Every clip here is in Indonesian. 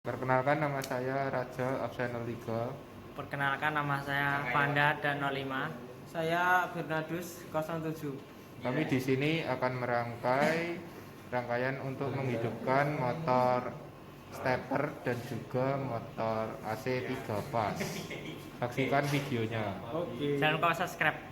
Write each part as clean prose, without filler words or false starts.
Perkenalkan, nama saya Raja Absenol 3. Perkenalkan, nama saya Vanda dan 05. Saya Bernardus 07. Kami di sini akan merangkai rangkaian untuk menghidupkan motor stepper dan juga motor AC 3 pas. Saksikan videonya. Oke. Jangan lupa subscribe.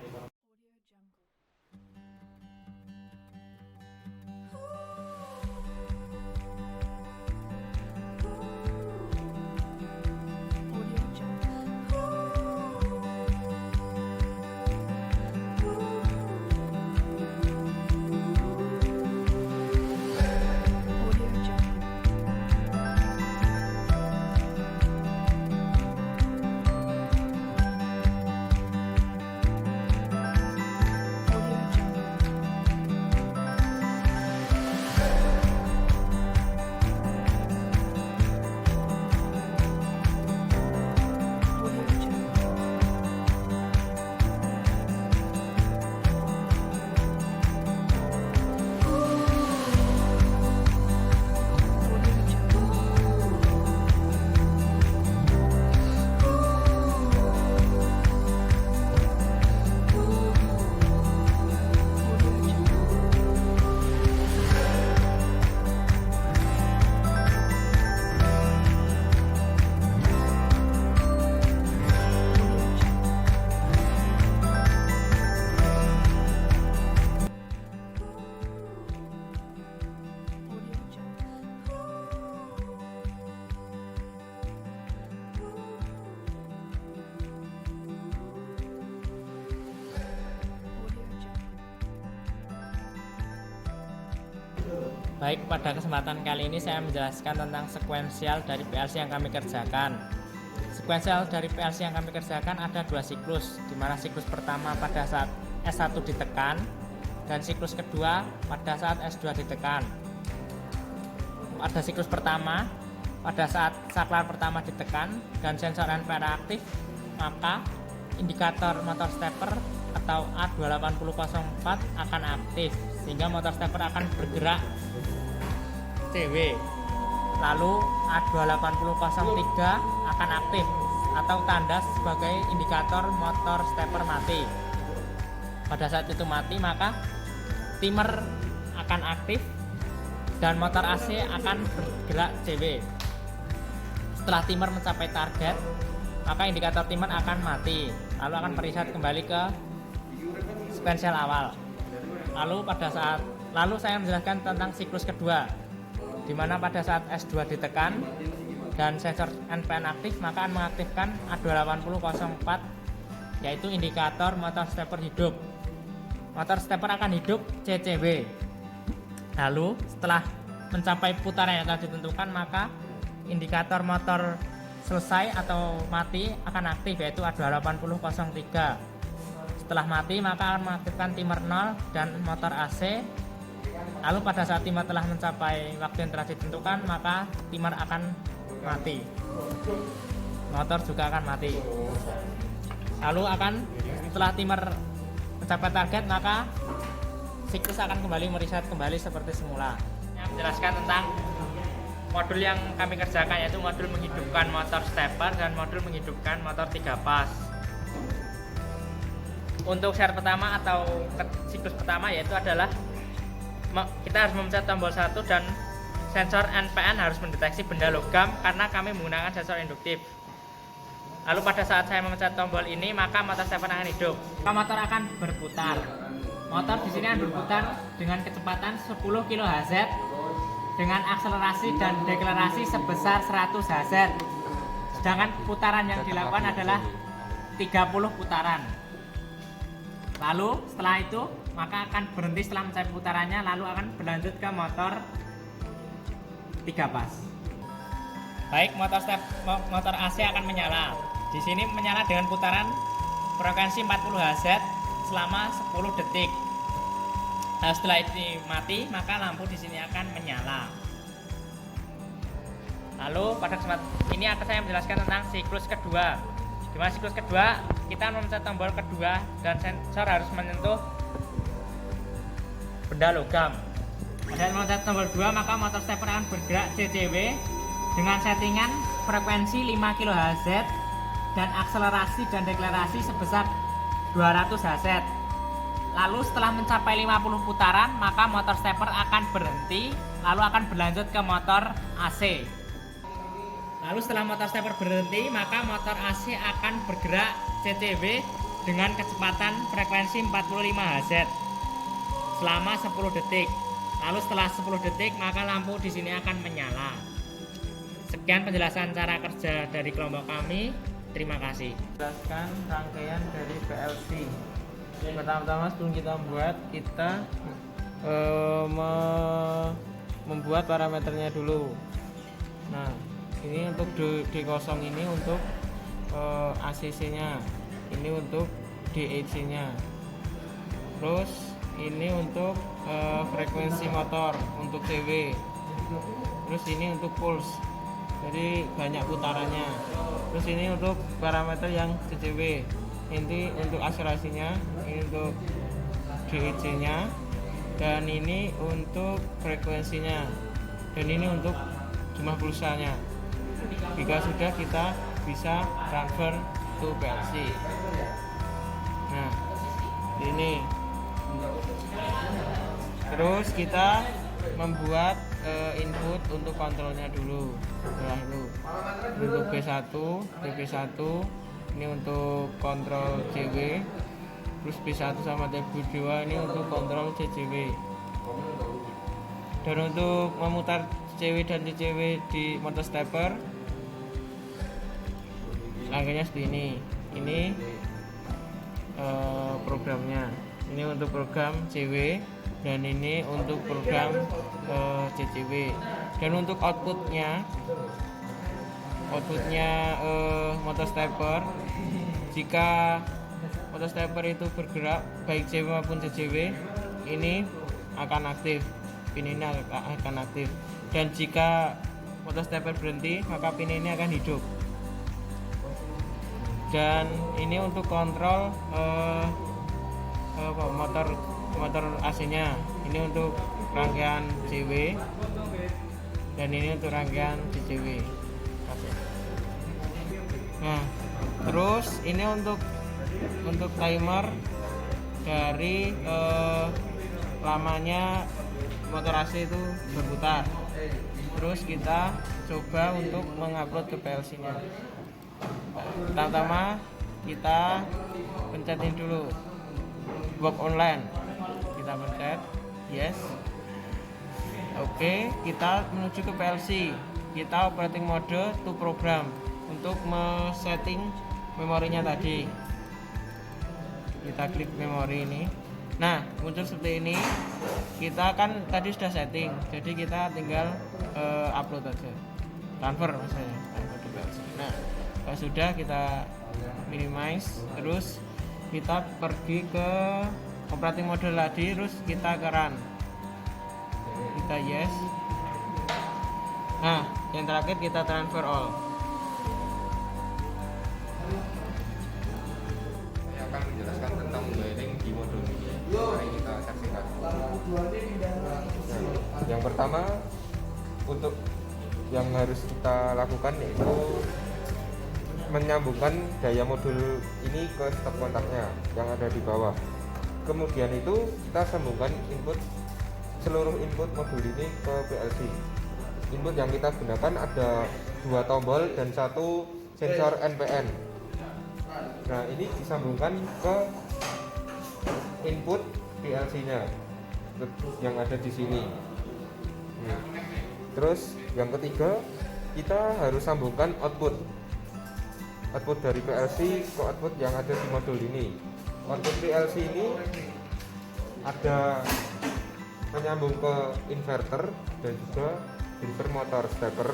Baik, pada kesempatan kali ini saya menjelaskan tentang sekuensial dari PLC yang kami kerjakan. Sekuensial dari PLC yang kami kerjakan ada dua siklus, di mana siklus pertama pada saat S1 ditekan dan siklus kedua pada saat S2 ditekan. Pada siklus pertama, pada saat saklar pertama ditekan dan sensor NPN aktif, maka indikator motor stepper atau A28004 akan aktif, sehingga motor stepper akan bergerak CW. Lalu A28003 akan aktif atau tanda sebagai indikator motor stepper mati. Pada saat itu mati, maka timer akan aktif dan motor AC akan bergerak CW. Setelah timer mencapai target, maka indikator timer akan mati, lalu akan mereset kembali ke sekuensial awal. Lalu saya menjelaskan tentang siklus kedua, di mana pada saat S2 ditekan dan sensor NPN aktif, maka akan mengaktifkan A28004, yaitu indikator motor stepper hidup. Motor stepper akan hidup CCW. Lalu setelah mencapai putaran yang telah ditentukan, maka indikator motor selesai atau mati akan aktif, yaitu A28003. Setelah mati, maka akan mengaktifkan timer 0 dan motor AC. Lalu pada saat timer telah mencapai waktu yang telah ditentukan, maka timer akan mati, motor juga akan mati. Lalu setelah timer mencapai target, maka siklus akan kembali mereset kembali seperti semula. Saya menjelaskan tentang modul yang kami kerjakan, yaitu modul menghidupkan motor stepper dan modul menghidupkan motor 3 pas. Untuk syarat pertama atau siklus pertama yaitu adalah kita harus memencet tombol 1 dan sensor NPN harus mendeteksi benda logam karena kami menggunakan sensor induktif. Lalu pada saat saya memencet tombol ini, maka motor stepper akan hidup. Motor akan berputar. Motor di sini akan berputar dengan kecepatan 10 kHz dengan akselerasi dan deklarasi sebesar 100 Hz. Sedangkan putaran yang dilakukan adalah 30 putaran. Lalu setelah itu maka akan berhenti setelah mencapai putarannya, lalu akan berlanjut ke motor 3 pas. Baik, motor AC akan menyala. Di sini menyala dengan putaran frekuensi 40 Hz selama 10 detik. Nah, setelah itu mati, maka lampu di sini akan menyala. Lalu pada kesempatan ini akan saya menjelaskan tentang siklus kedua. Di mana siklus kedua kita memencet tombol kedua dan sensor harus menyentuh benda logam. Pada memencet tombol 2 maka motor stepper akan bergerak CCW dengan settingan frekuensi 5 kHz dan akselerasi dan deklarasi sebesar 200 Hz. Lalu setelah mencapai 50 putaran, maka motor stepper akan berhenti, lalu akan berlanjut ke motor AC. Lalu setelah motor stepper berhenti, maka motor AC akan bergerak CCW dengan kecepatan frekuensi 45 Hz selama 10 detik. Lalu setelah 10 detik, maka lampu di sini akan menyala. Sekian penjelasan cara kerja dari kelompok kami. Terima kasih. Jelaskan rangkaian dari PLC. Pertama-tama sebelum kita membuat, kita membuat parameternya dulu. Nah, ini untuk D0 ini untuk ACC-nya, ini untuk DEC-nya. Terus ini untuk frekuensi motor untuk CW. Terus ini untuk pulse, jadi banyak putarannya. Terus ini untuk parameter yang CCW, ini untuk akselerasinya, ini untuk DEC-nya, dan ini untuk frekuensinya, dan ini untuk jumlah pulsanya. Jika sudah, kita bisa transfer to PLC. Nah, ini terus kita membuat input untuk kontrolnya dulu. Setelah itu untuk B1, TB1 ini untuk kontrol CW, terus B1 sama TB2 ini untuk kontrol CCW. Dan untuk memutar CW dan CCW di motor stepper, rangkaiannya seperti ini. Ini programnya. Ini untuk program CW, dan ini untuk program CCW. Dan untuk outputnya motor stepper, jika motor stepper itu bergerak baik CW maupun CCW, ini akan aktif, pin ini akan aktif. Dan jika motor stepper berhenti, maka pin ini akan hidup. Dan ini untuk kontrol motor AC-nya. Ini untuk rangkaian CW, dan ini untuk rangkaian CCW. Nah, terus ini untuk timer dari lamanya motor AC itu berputar. Terus kita coba untuk mengupload ke PLC-nya. Pertama kita pencetin dulu work online, kita pencet yes. Oke, kita menuju ke PLC, kita operating mode to program untuk setting memorinya tadi. Kita klik memori ini. Nah, muncul seperti ini. Kita kan tadi sudah setting, jadi kita tinggal upload aja, transfer maksudnya, transfer ke PLC. Nah, kalau sudah, kita minimize, terus kita pergi ke operating mode tadi, terus kita ke run, kita yes. Nah, yang terakhir kita transfer all. Saya akan menjelaskan tentang wiring di modul ini. Mari kita saksikan. Nah, yang pertama, untuk yang harus kita lakukan yaitu menyambungkan daya modul ini ke stop kontaknya yang ada di bawah. Kemudian itu kita sambungkan seluruh input modul ini ke PLC. Input yang kita gunakan ada 2 tombol dan 1 sensor NPN. Nah, ini disambungkan ke input PLC-nya yang ada di sini. Terus yang ketiga, kita harus sambungkan output dari PLC ke output yang ada di modul ini. Output PLC ini ada menyambung ke inverter dan juga inverter motor stepper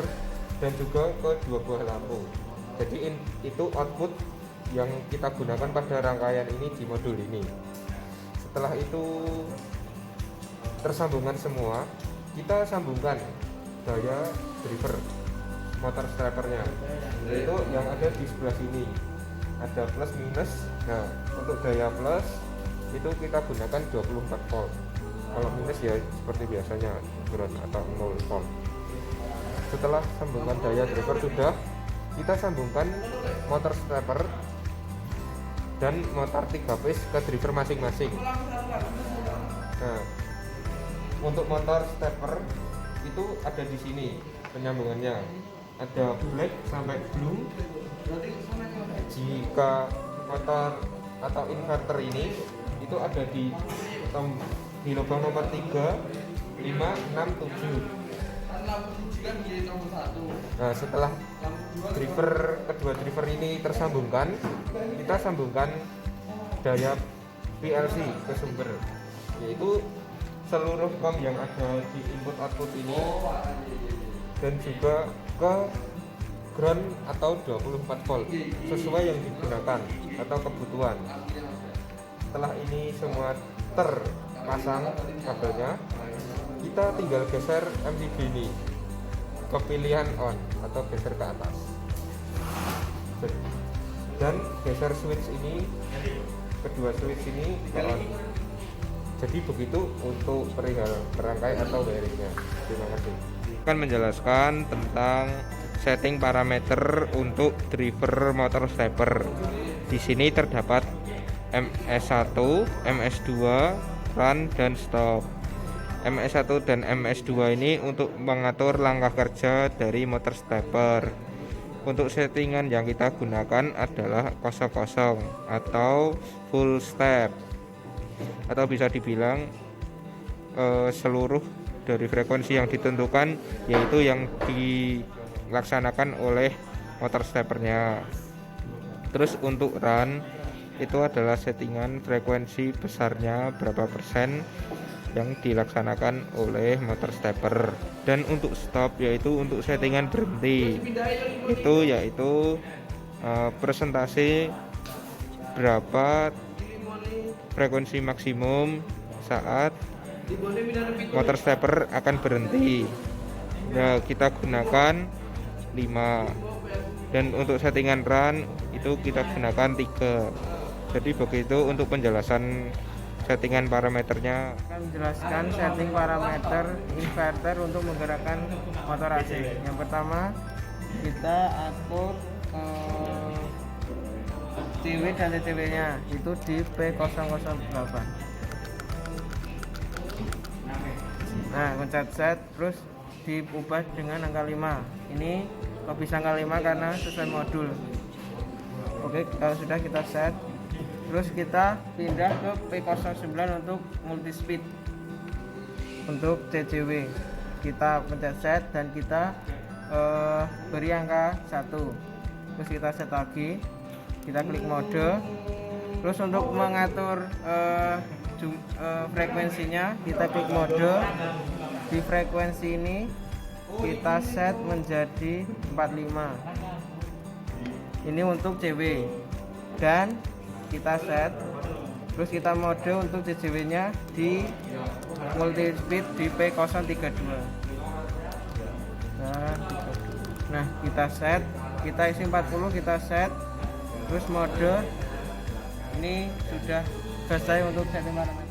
dan juga ke 2 buah lampu. Jadi itu output yang kita gunakan pada rangkaian ini di modul ini. Setelah itu tersambungan semua, kita sambungkan daya driver motor steppernya, itu yang ada di sebelah sini, ada plus minus. Nah, untuk daya plus itu kita gunakan 24 volt, kalau minus ya seperti biasanya ground atau 0 volt. setelah sambungan daya driver sudah, kita sambungkan motor stepper dan motor 3 phase ke driver masing-masing. Nah, untuk motor stepper itu ada di sini penyambungannya, ada black sampai blue. Jika motor atau inverter ini itu ada di lubang nomor 3, 5, 6, 7. Nah, setelah kedua driver ini tersambungkan, kita sambungkan daya PLC ke sumber, yaitu seluruh COM yang ada di input output ini, dan juga ke ground atau 24 volt sesuai yang digunakan atau kebutuhan. Setelah ini semua terpasang kabelnya, kita tinggal geser MCB ini ke pilihan on atau geser ke atas, dan geser switch ini, kedua switch ini ke on. Jadi begitu untuk perihal merangkai atau wiringnya. Terima kasih. Akan menjelaskan tentang setting parameter untuk driver motor stepper. Di sini terdapat MS1, MS2, run dan stop. MS1 dan MS2 ini untuk mengatur langkah kerja dari motor stepper. Untuk settingan yang kita gunakan adalah 00 atau full step, atau bisa dibilang seluruh dari frekuensi yang ditentukan, yaitu yang dilaksanakan oleh motor steppernya. Terus untuk run itu adalah settingan frekuensi besarnya berapa persen yang dilaksanakan oleh motor stepper. Dan untuk stop yaitu untuk settingan berhenti, itu yaitu persentase berapa frekuensi maksimum saat motor stepper akan berhenti. Nah, kita gunakan 5, dan untuk settingan run itu kita gunakan 3. Jadi begitu untuk penjelasan settingan parameternya. Akan menjelaskan setting parameter inverter untuk menggerakkan motor AC. Yang pertama, kita atur CW dan TCW nya itu di P008. Nah, pencet set, terus diubah dengan angka 5. Ini kok bisa angka 5 karena sesuai modul. Oke, kalau sudah kita set, terus kita pindah ke P09 untuk multi speed. Untuk CCW kita pencet set dan kita beri angka 1. Terus kita set lagi, kita klik mode. Terus untuk mengatur frekuensinya kita klik mode. Di frekuensi ini kita set menjadi 45. Ini untuk CW, dan kita set, terus kita mode untuk CCW nya di multi speed di P032. Nah, kita set, kita isi 40, kita set, terus mode. Ini sudah selesai untuk setting parameter.